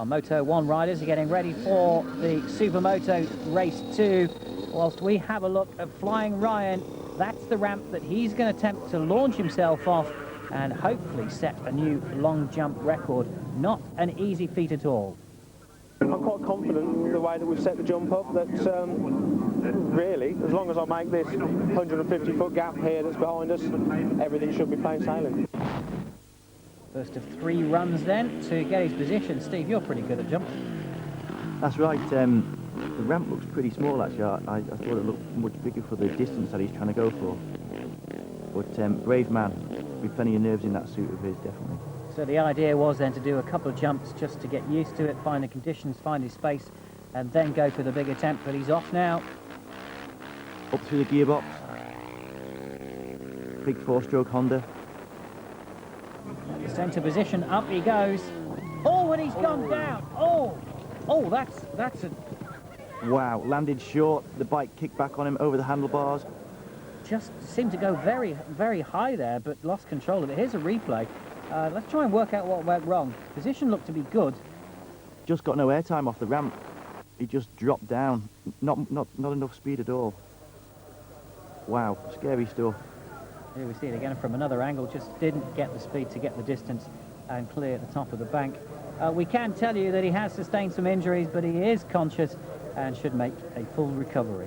Well, Moto 1 riders are getting ready for the Supermoto Race 2. Whilst we have a look at Flyin Ryan, that's the ramp that he's going to attempt to launch himself off and hopefully set a new long jump record. Not an easy feat at all. I'm quite confident the way that we've set the jump up that really, as long as I make this 150-foot gap here that's behind us, everything should be plain sailing. First of 3 runs then to get his position. Steve, you're pretty good at jumps. That's right. The ramp looks pretty small actually. I thought it looked much bigger for the distance that he's trying to go for. But brave man, be plenty of nerves in that suit of his, definitely. So the idea was then to do a couple of jumps just to get used to it, find the conditions, find his space, and then go for the big attempt. But he's off now. Up through the gearbox. Big 4-stroke Honda. Centre position, up he goes. Oh, and he's gone down. Oh, that's a... Wow, landed short. The bike kicked back on him over the handlebars. Just seemed to go very, very high there, but lost control of it. Here's a replay. Let's try and work out what went wrong. Position looked to be good. Just got no airtime off the ramp. He just dropped down. Not enough speed at all. Wow, scary stuff. Here we see it again from another angle. Just didn't get the speed to get the distance and clear at the top of the bank. We can tell you that he has sustained some injuries, but he is conscious and should make a full recovery.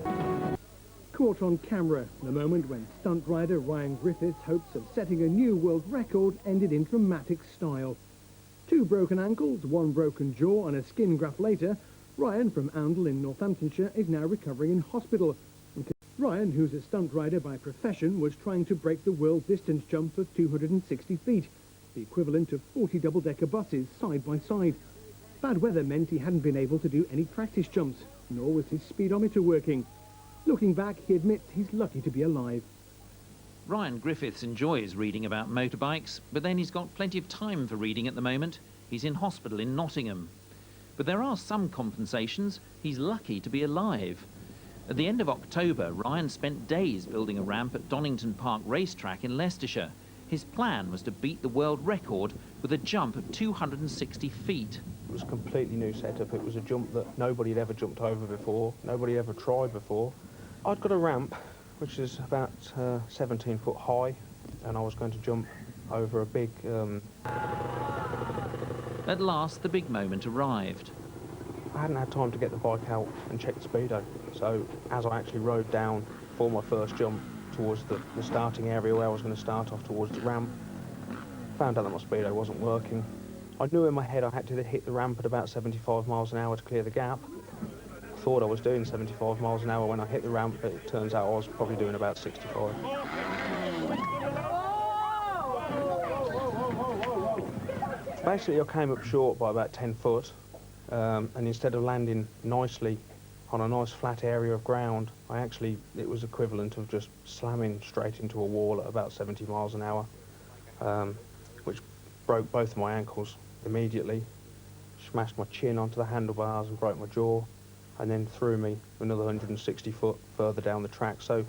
Caught on camera, the moment when stunt rider Ryan Griffiths' hopes of setting a new world record ended in dramatic style. 2 broken ankles, 1 broken jaw and a skin graft later, Ryan from Oundle in Northamptonshire is now recovering in hospital. Ryan, who's a stunt rider by profession, was trying to break the world distance jump of 260 feet, the equivalent of 40 double-decker buses side by side. Bad weather meant he hadn't been able to do any practice jumps, nor was his speedometer working. Looking back, he admits he's lucky to be alive. Ryan Griffiths enjoys reading about motorbikes, but then he's got plenty of time for reading at the moment. He's in hospital in Nottingham. But there are some compensations. He's lucky to be alive. At the end of October, Ryan spent days building a ramp at Donnington Park racetrack in Leicestershire. His plan was to beat the world record with a jump of 260 feet. It was a completely new setup. It was a jump that nobody had ever jumped over before, nobody ever tried before. I'd got a ramp which is about 17 foot high, and I was going to jump over a big... At last, the big moment arrived. I hadn't had time to get the bike out and check the speedo, so as I actually rode down for my first jump towards the starting area where I was going to start off towards the ramp, found out that my speedo wasn't working. I knew in my head I had to hit the ramp at about 75 miles an hour to clear the gap. I thought I was doing 75 miles an hour when I hit the ramp, but it turns out I was probably doing about 65. Basically, I came up short by about 10 foot, and instead of landing nicely on a nice flat area of ground, it was equivalent of just slamming straight into a wall at about 70 miles an hour, which broke both of my ankles immediately, smashed my chin onto the handlebars and broke my jaw, and then threw me another 160 foot further down the track. So,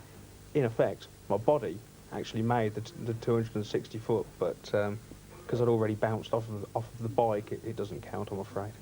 in effect, my body actually made the 260 foot, but because I'd already bounced off of the bike, it doesn't count, I'm afraid.